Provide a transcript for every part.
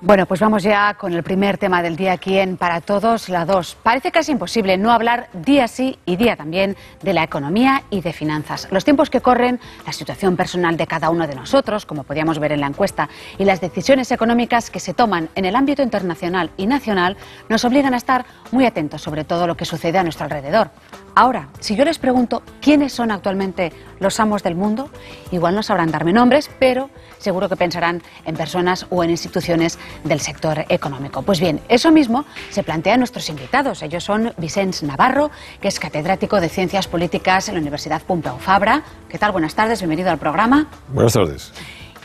Bueno, pues vamos ya con el primer tema del día aquí en Para Todos, la 2. Parece casi imposible no hablar día sí y día también de la economía y de finanzas. Los tiempos que corren, la situación personal de cada uno de nosotros, como podíamos ver en la encuesta, y las decisiones económicas que se toman en el ámbito internacional y nacional nos obligan a estar muy atentos sobre todo lo que sucede a nuestro alrededor. Ahora, si yo les pregunto quiénes son actualmente los amos del mundo, igual no sabrán darme nombres, pero seguro que pensarán en personas o en instituciones del sector económico. Pues bien, eso mismo se plantea a nuestros invitados. Ellos son Vicenç Navarro, que es catedrático de Ciencias Políticas en la Universidad Pompeu Fabra. ¿Qué tal? Buenas tardes, bienvenido al programa. Buenas tardes.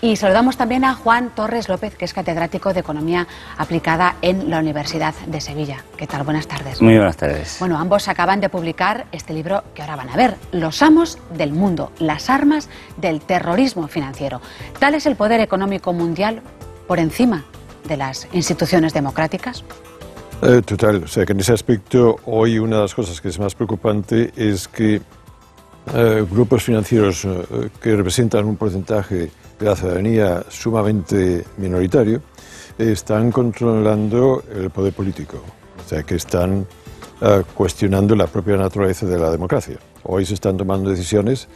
Y saludamos también a Juan Torres López, que es catedrático de Economía Aplicada en la Universidad de Sevilla. ¿Qué tal? Buenas tardes. Muy buenas tardes. Bueno, ambos acaban de publicar este libro que ahora van a ver, Los amos del mundo, las armas del terrorismo financiero. ¿Tal es el poder económico mundial por encima de las instituciones democráticas? Total, o sea que en ese aspecto hoy una de las cosas que es más preocupante es que grupos financieros que representan un porcentaje de la ciudadanía sumamente minoritario están controlando el poder político, o sea que están cuestionando la propia naturaleza de la democracia. Hoy se están tomando decisiones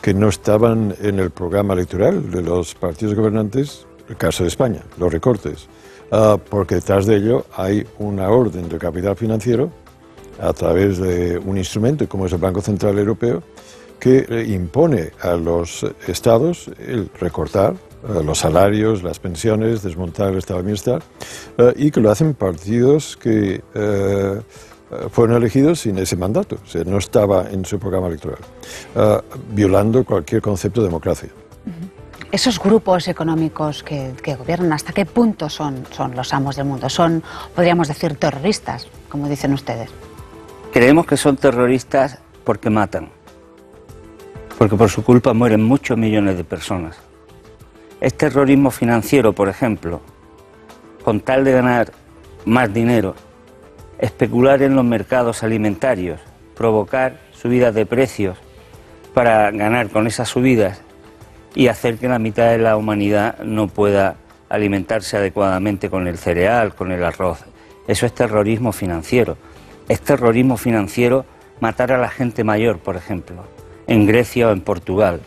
que no estaban en el programa electoral de los partidos gobernantes, el caso de España, los recortes, porque detrás de ello hay una orden de capital financiero a través de un instrumento como es el Banco Central Europeo que impone a los estados el recortar los salarios, las pensiones, desmontar el estado de bienestar y que lo hacen partidos que fueron elegidos sin ese mandato, o sea, no estaba en su programa electoral, violando cualquier concepto de democracia. Esos grupos económicos que gobiernan, ¿hasta qué punto son los amos del mundo? ¿Son, podríamos decir, terroristas, como dicen ustedes? Creemos que son terroristas porque matan, porque por su culpa mueren muchos millones de personas. Es terrorismo financiero, por ejemplo, con tal de ganar más dinero, especular en los mercados alimentarios, provocar subidas de precios para ganar con esas subidas y hacer que la mitad de la humanidad no pueda alimentarse adecuadamente con el cereal, con el arroz. Eso es terrorismo financiero. Es terrorismo financiero matar a la gente mayor, por ejemplo, en Grecia o en Portugal,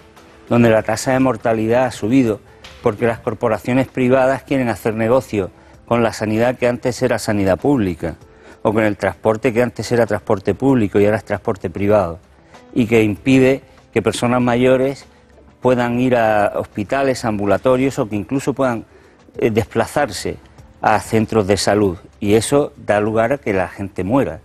donde la tasa de mortalidad ha subido porque las corporaciones privadas quieren hacer negocio con la sanidad que antes era sanidad pública, o con el transporte que antes era transporte público y ahora es transporte privado, y que impide que personas mayores puedan ir a hospitales, ambulatorios o que incluso puedan desplazarse a centros de salud, y eso da lugar a que la gente muera.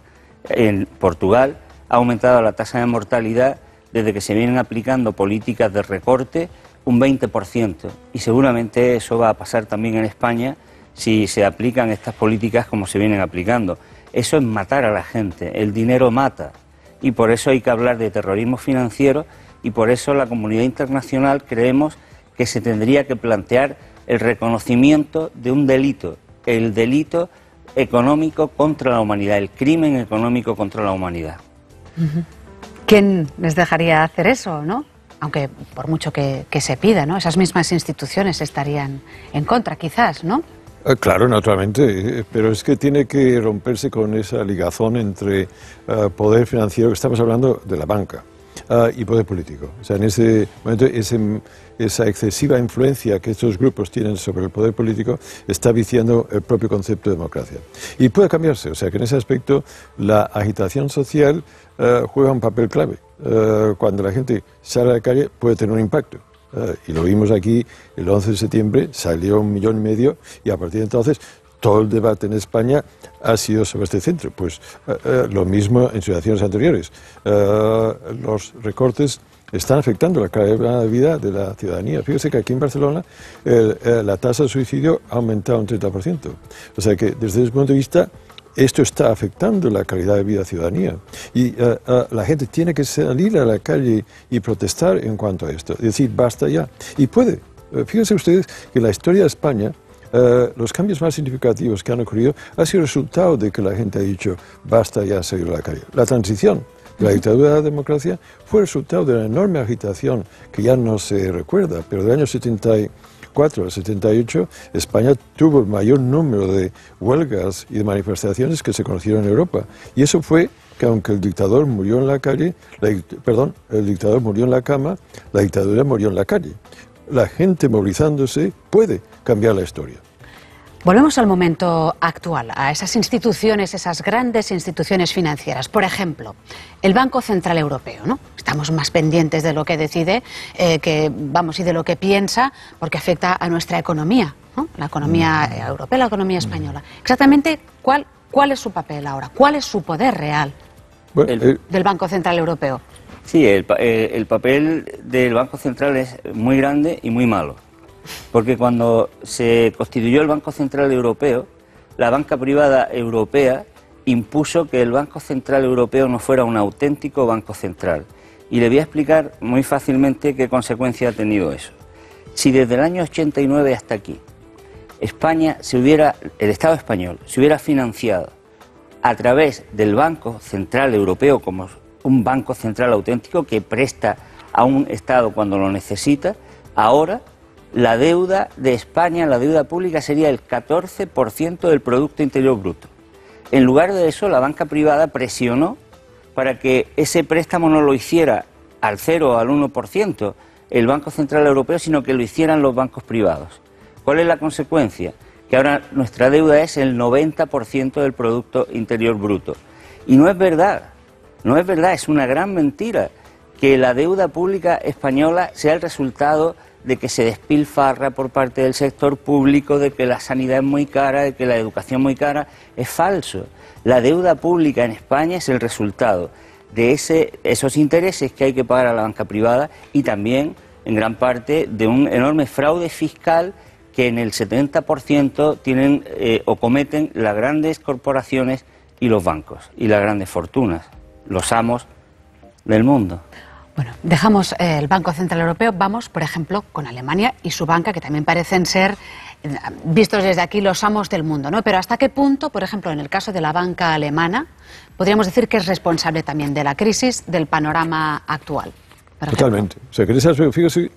En Portugal ha aumentado la tasa de mortalidad desde que se vienen aplicando políticas de recorte un 20%, y seguramente eso va a pasar también en España si se aplican estas políticas como se vienen aplicando. Eso es matar a la gente, el dinero mata, y por eso hay que hablar de terrorismo financiero, y por eso la comunidad internacional creemos que se tendría que plantear el reconocimiento de un delito, el delito económico contra la humanidad, el crimen económico contra la humanidad. ¿Quién les dejaría hacer eso, no? Aunque por mucho que se pida, ¿no? Esas mismas instituciones estarían en contra, quizás, ¿no? Claro, naturalmente, pero es que tiene que romperse con esa ligazón entre poder financiero, que estamos hablando de la banca, y poder político. O sea, en ese momento esa excesiva influencia que estos grupos tienen sobre el poder político está viciando el propio concepto de democracia. Y puede cambiarse, o sea que en ese aspecto la agitación social juega un papel clave. Cuando la gente sale a la calle puede tener un impacto. Y lo vimos aquí el 11 de septiembre, salió 1,5 millones y a partir de entonces todo el debate en España ha sido sobre este centro. Pues lo mismo en situaciones anteriores. Los recortes están afectando la calidad de vida de la ciudadanía. Fíjese que aquí en Barcelona la tasa de suicidio ha aumentado un 30%. O sea que desde ese punto de vista esto está afectando la calidad de vida de la ciudadanía. Y la gente tiene que salir a la calle y protestar en cuanto a esto. Decir, basta ya. Y puede. Fíjense ustedes que la historia de España, los cambios más significativos que han ocurrido ha sido resultado de que la gente ha dicho, basta ya salir a la calle. La transición de la dictadura a la democracia fue resultado de una enorme agitación que ya no se recuerda, pero del año 71 74 al 78, España tuvo el mayor número de huelgas y de manifestaciones que se conocieron en Europa. Y eso fue que aunque el dictador murió en la calle, el dictador murió en la cama, la dictadura murió en la calle. La gente movilizándose puede cambiar la historia. Volvemos al momento actual, a esas instituciones, esas grandes instituciones financieras. Por ejemplo, el Banco Central Europeo, ¿no? Estamos más pendientes de lo que decide y de lo que piensa, porque afecta a nuestra economía, ¿no? La economía europea, la economía española. Exactamente, ¿cuál es su papel ahora? ¿Cuál es su poder real del Banco Central Europeo? Sí, el papel del Banco Central es muy grande y muy malo. Porque cuando se constituyó el Banco Central Europeo, la banca privada europea impuso que el Banco Central Europeo no fuera un auténtico banco central. Y le voy a explicar muy fácilmente qué consecuencia ha tenido eso. Si desde el año 89 hasta aquí, el Estado español se hubiera financiado a través del Banco Central Europeo como un banco central auténtico que presta a un Estado cuando lo necesita, ahora la deuda de España, la deuda pública, sería el 14% del Producto Interior Bruto. En lugar de eso, la banca privada presionó para que ese préstamo no lo hiciera al 0 o al 1% el Banco Central Europeo, sino que lo hicieran los bancos privados. ¿Cuál es la consecuencia? Que ahora nuestra deuda es el 90% del Producto Interior Bruto. Y no es verdad, es una gran mentira que la deuda pública española sea el resultado de que se despilfarra por parte del sector público, de que la sanidad es muy cara, de que la educación es muy cara. Es falso. La deuda pública en España es el resultado de esos intereses que hay que pagar a la banca privada y también, en gran parte, de un enorme fraude fiscal que en el 70% tienen o cometen las grandes corporaciones y los bancos, y las grandes fortunas, los amos del mundo. Bueno, dejamos el Banco Central Europeo, vamos, por ejemplo, con Alemania y su banca, que también parecen ser, vistos desde aquí, los amos del mundo, ¿no? Pero ¿hasta qué punto, por ejemplo, en el caso de la banca alemana, podríamos decir que es responsable también de la crisis, del panorama actual? Totalmente. O sea, fíjese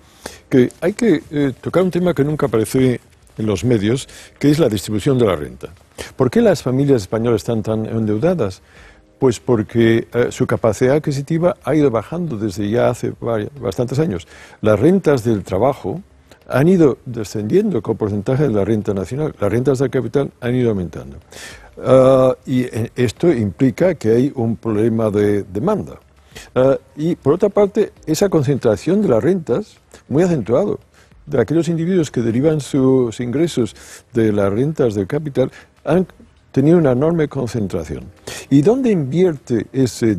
que hay que tocar un tema que nunca aparece en los medios, que es la distribución de la renta. ¿Por qué las familias españolas están tan endeudadas? Pues porque su capacidad adquisitiva ha ido bajando desde ya hace bastantes años. Las rentas del trabajo han ido descendiendo con porcentaje de la renta nacional. Las rentas del capital han ido aumentando. Y esto implica que hay un problema de demanda. Y por otra parte, esa concentración de las rentas, muy acentuado, de aquellos individuos que derivan sus ingresos de las rentas del capital, han tenido una enorme concentración. ¿Y dónde invierte ese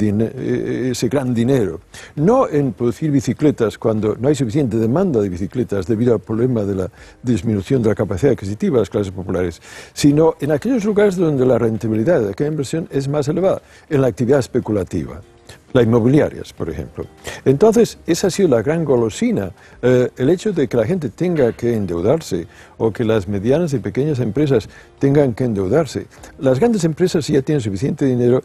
gran dinero? No en producir bicicletas cuando no hay suficiente demanda de bicicletas debido al problema de la disminución de la capacidad adquisitiva de las clases populares, sino en aquellos lugares donde la rentabilidad de aquella inversión es más elevada, en la actividad especulativa. Las inmobiliarias, por ejemplo. Entonces, esa ha sido la gran golosina, el hecho de que la gente tenga que endeudarse o que las medianas y pequeñas empresas tengan que endeudarse. Las grandes empresas ya tienen suficiente dinero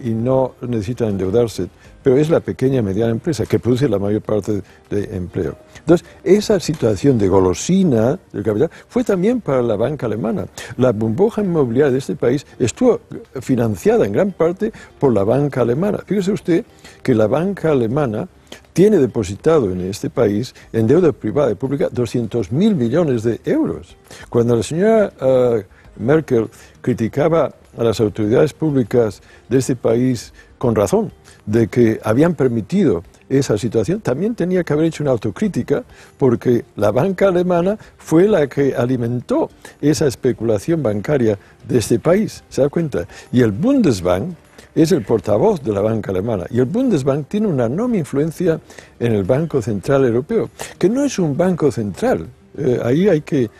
y no necesitan endeudarse, pero es la pequeña y mediana empresa que produce la mayor parte de empleo. Entonces, esa situación de golosina del capital fue también para la banca alemana. La burbuja inmobiliaria de este país estuvo financiada en gran parte por la banca alemana. Fíjese usted que la banca alemana tiene depositado en este país, en deuda privada y pública, 200.000 millones de euros. Cuando la señora Merkel criticaba a las autoridades públicas de este país con razón, de que habían permitido esa situación, también tenía que haber hecho una autocrítica, porque la banca alemana fue la que alimentó esa especulación bancaria de este país, ¿se da cuenta? Y el Bundesbank es el portavoz de la banca alemana, y el Bundesbank tiene una enorme influencia en el Banco Central Europeo, que no es un banco central. Ahí hay que...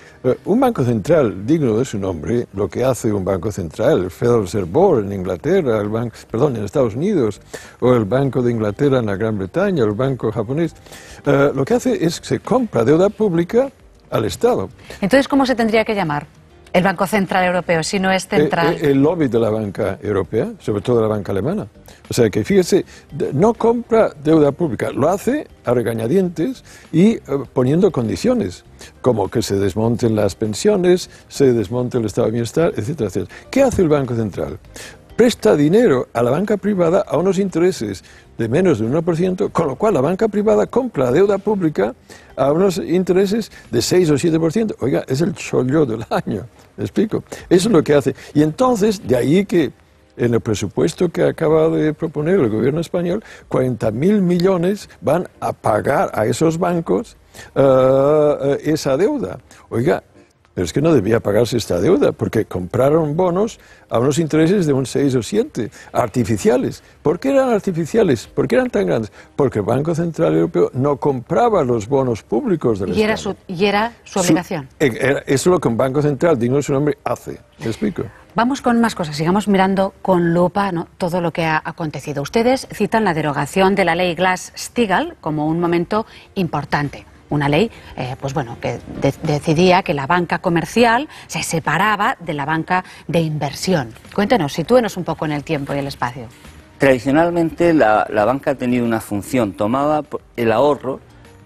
un banco central digno de su nombre, lo que hace un banco central, el Federal Reserve Board en Inglaterra, en Estados Unidos, o el Banco de Inglaterra en la Gran Bretaña, o el Banco japonés, lo que hace es que se compra deuda pública al Estado. Entonces, ¿cómo se tendría que llamar? El Banco Central Europeo, si no es central. El lobby de la banca europea, sobre todo de la banca alemana. O sea que fíjese, no compra deuda pública, lo hace a regañadientes y poniendo condiciones, como que se desmonten las pensiones, se desmonte el estado de bienestar, etcétera, etcétera. ¿Qué hace el Banco Central? Presta dinero a la banca privada a unos intereses de menos de 1%, con lo cual la banca privada compra deuda pública a unos intereses de 6 o 7%. Oiga, es el chollo del año, ¿me explico? Eso es lo que hace. Y entonces, de ahí que en el presupuesto que acaba de proponer el gobierno español, 40.000 millones van a pagar a esos bancos esa deuda. Oiga, pero es que no debía pagarse esta deuda, porque compraron bonos a unos intereses de un 6 o 7, artificiales. ¿Por qué eran artificiales? ¿Por qué eran tan grandes? Porque el Banco Central Europeo no compraba los bonos públicos del Estado. Y era su obligación. Eso es lo que un Banco Central, digno de su nombre, hace. ¿Me explico? Vamos con más cosas, sigamos mirando con lupa, ¿no?, todo lo que ha acontecido. Ustedes citan la derogación de la ley Glass-Steagall como un momento importante. Una ley, pues bueno, que decidía que la banca comercial se separaba de la banca de inversión. Cuéntenos, sitúenos un poco en el tiempo y el espacio. Tradicionalmente la banca ha tenido una función, tomaba el ahorro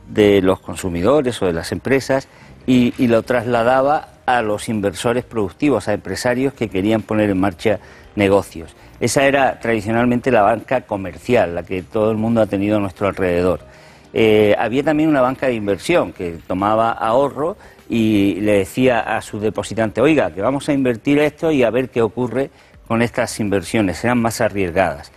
de los consumidores o de las empresas y lo trasladaba a los inversores productivos, a empresarios que querían poner en marcha negocios. Esa era tradicionalmente la banca comercial, la que todo el mundo ha tenido a nuestro alrededor. Había también una banca de inversión que tomaba ahorro y le decía a su depositante, oiga, que vamos a invertir esto y a ver qué ocurre con estas inversiones, eran más arriesgadas.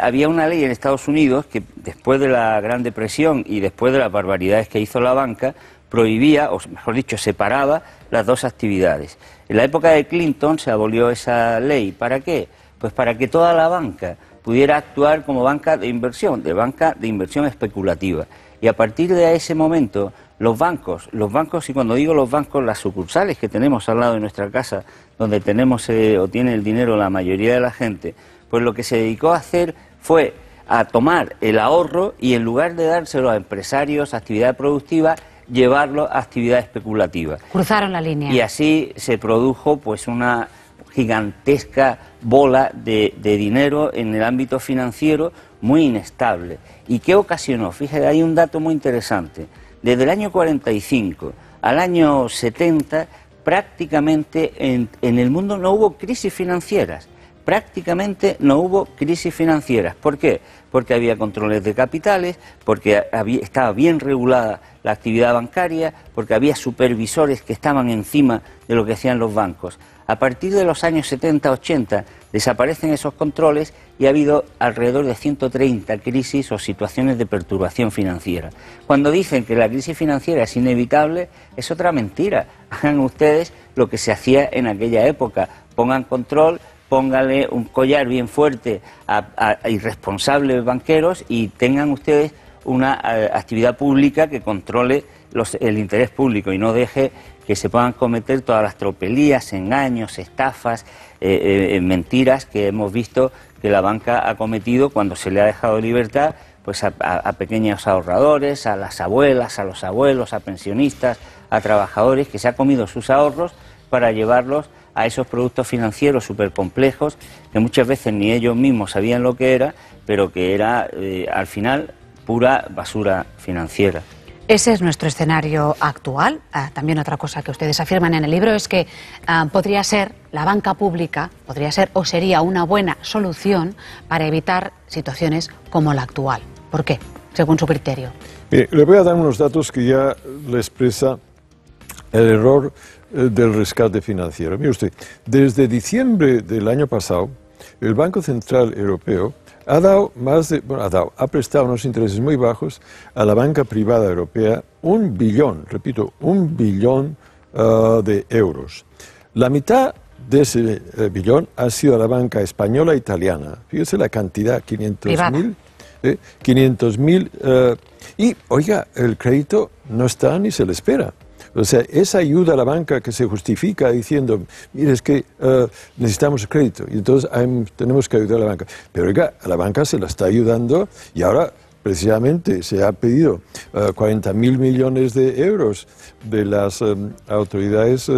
Había una ley en Estados Unidos que después de la Gran Depresión y después de las barbaridades que hizo la banca, prohibía, o mejor dicho, separaba las dos actividades. En la época de Clinton se abolió esa ley. ¿Para qué? Pues para que toda la banca pudiera actuar como banca de inversión especulativa. Y a partir de ese momento, los bancos, y cuando digo los bancos, las sucursales que tenemos al lado de nuestra casa, donde tenemos o tiene el dinero la mayoría de la gente, pues lo que se dedicó a hacer fue a tomar el ahorro y en lugar de dárselo a empresarios, actividad productiva, llevarlo a actividad especulativa. Cruzaron la línea. Y así se produjo pues una gigantesca bola de dinero en el ámbito financiero muy inestable. ¿Y qué ocasionó? Fíjate, hay un dato muy interesante. Desde el año 45 al año 70, prácticamente en el mundo no hubo crisis financieras. Prácticamente no hubo crisis financieras. ¿Por qué? Porque había controles de capitales, porque estaba bien regulada la actividad bancaria, porque había supervisores que estaban encima de lo que hacían los bancos. A partir de los años 70-80 desaparecen esos controles y ha habido alrededor de 130 crisis o situaciones de perturbación financiera. Cuando dicen que la crisis financiera es inevitable, es otra mentira. Hagan ustedes lo que se hacía en aquella época, pongan control, póngale un collar bien fuerte a irresponsables banqueros y tengan ustedes una actividad pública que controle el interés público y no deje que se puedan cometer todas las tropelías, engaños, estafas, mentiras que hemos visto que la banca ha cometido cuando se le ha dejado libertad pues a pequeños ahorradores, a las abuelas, a los abuelos, a pensionistas, a trabajadores que se ha comido sus ahorros para llevarlos a esos productos financieros súper complejos que muchas veces ni ellos mismos sabían lo que era, pero que era al final pura basura financiera. Ese es nuestro escenario actual. También otra cosa que ustedes afirman en el libro es que podría ser la banca pública, podría ser o sería una buena solución para evitar situaciones como la actual. ¿Por qué? Según su criterio. Mire, le voy a dar unos datos que ya le expresa el error del rescate financiero. Mire usted, desde diciembre del año pasado, el Banco Central Europeo ha prestado unos intereses muy bajos a la banca privada europea, 1 billón, repito, 1 billón de euros. La mitad de ese billón ha sido a la banca española e italiana. Fíjese la cantidad, 500.000. 500.000. Y, oiga, el crédito no está ni se le espera. O sea, esa ayuda a la banca que se justifica diciendo, mire, es que necesitamos crédito y entonces tenemos que ayudar a la banca. Pero oiga, a la banca se la está ayudando y ahora precisamente se ha pedido 40.000 millones de euros de las autoridades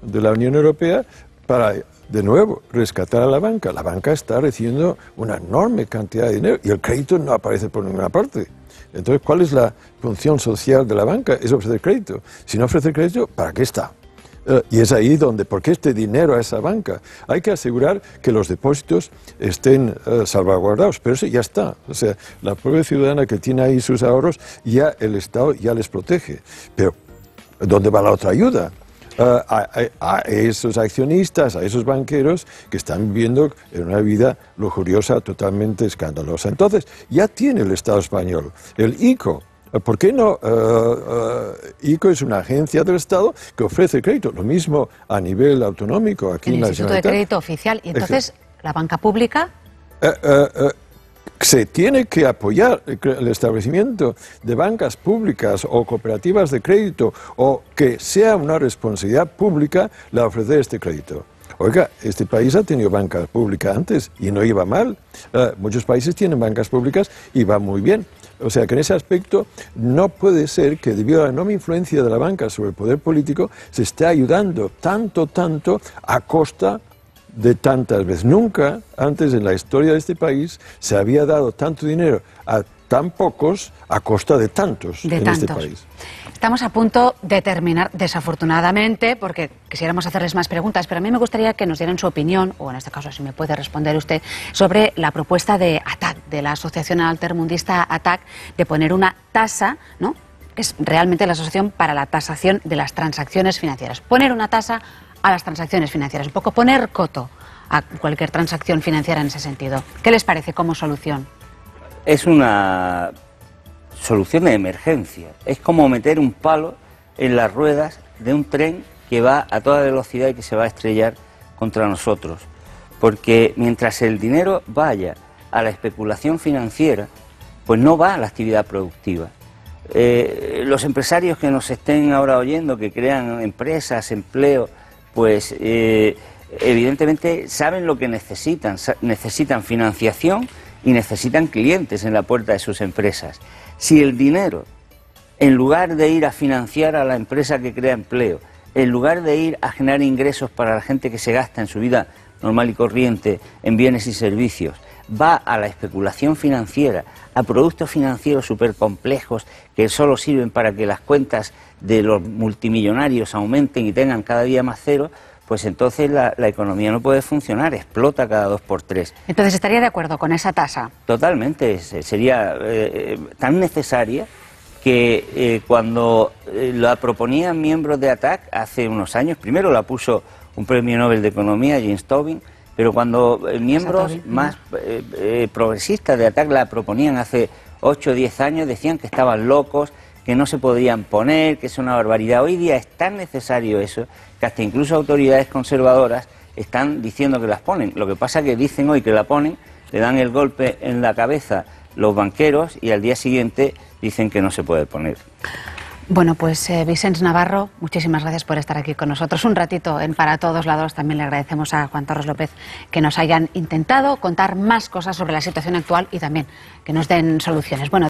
de la Unión Europea para, de nuevo, rescatar a la banca. La banca está recibiendo una enorme cantidad de dinero y el crédito no aparece por ninguna parte. Entonces, ¿cuál es la función social de la banca? Es ofrecer crédito. Si no ofrece crédito, ¿para qué está? Y es ahí donde, ¿por qué este dinero a esa banca? Hay que asegurar que los depósitos estén salvaguardados, pero eso ya está. O sea, la propia ciudadana que tiene ahí sus ahorros, ya el Estado ya les protege. Pero, ¿dónde va la otra ayuda? A esos accionistas, a esos banqueros que están viviendo en una vida lujuriosa totalmente escandalosa. Entonces, ya tiene el Estado español el ICO. ¿Por qué no? ICO es una agencia del Estado que ofrece crédito, lo mismo a nivel autonómico aquí en la Instituto de Crédito Oficial. Y entonces, ¿la banca pública? Se tiene que apoyar el establecimiento de bancas públicas o cooperativas de crédito, o que sea una responsabilidad pública la ofrecer este crédito. Oiga, este país ha tenido bancas públicas antes y no iba mal. Muchos países tienen bancas públicas y va muy bien. O sea que en ese aspecto no puede ser que debido a la enorme influencia de la banca sobre el poder político se esté ayudando tanto a costa de tantas veces. Nunca antes en la historia de este país se había dado tanto dinero a tan pocos a costa de tantos este país. Estamos a punto de terminar, desafortunadamente, porque quisiéramos hacerles más preguntas, pero a mí me gustaría que nos dieran su opinión, o en este caso si me puede responder usted, sobre la propuesta de ATAC, de la Asociación Altermundista ATAC, de poner una tasa, ¿no?, que es realmente la Asociación para la Tasación de las Transacciones Financieras. Poner una tasa a las transacciones financieras, un poco poner coto a cualquier transacción financiera en ese sentido. ¿Qué les parece como solución? Es una solución de emergencia. Es como meter un palo en las ruedas de un tren que va a toda velocidad y que se va a estrellar contra nosotros. Porque mientras el dinero vaya a la especulación financiera, pues no va a la actividad productiva. Los empresarios que nos estén ahora oyendo, que crean empresas, empleo, pues evidentemente saben lo que necesitan. Necesitan financiación y necesitan clientes en la puerta de sus empresas. Si el dinero, en lugar de ir a financiar a la empresa que crea empleo, en lugar de ir a generar ingresos para la gente que se gasta en su vida normal y corriente en bienes y servicios, va a la especulación financiera, a productos financieros súper complejos que solo sirven para que las cuentas de los multimillonarios aumenten y tengan cada día más cero, pues entonces la economía no puede funcionar, explota cada 2 por 3. Entonces, ¿estaría de acuerdo con esa tasa? Totalmente, sería tan necesaria que cuando la proponían miembros de ATAC hace unos años, primero la puso un premio Nobel de Economía, James Tobin, pero cuando miembros más progresistas de ATAC la proponían hace 8 o 10 años, decían que estaban locos, que no se podrían poner, que es una barbaridad. Hoy día es tan necesario eso que hasta incluso autoridades conservadoras están diciendo que las ponen. Lo que pasa es que dicen hoy que la ponen, le dan el golpe en la cabeza los banqueros y al día siguiente dicen que no se puede poner. Bueno, pues Vicens Navarro, muchísimas gracias por estar aquí con nosotros un ratito en Para Todos Lados. También le agradecemos a Juan Torres López que nos hayan intentado contar más cosas sobre la situación actual y también que nos den soluciones. Bueno,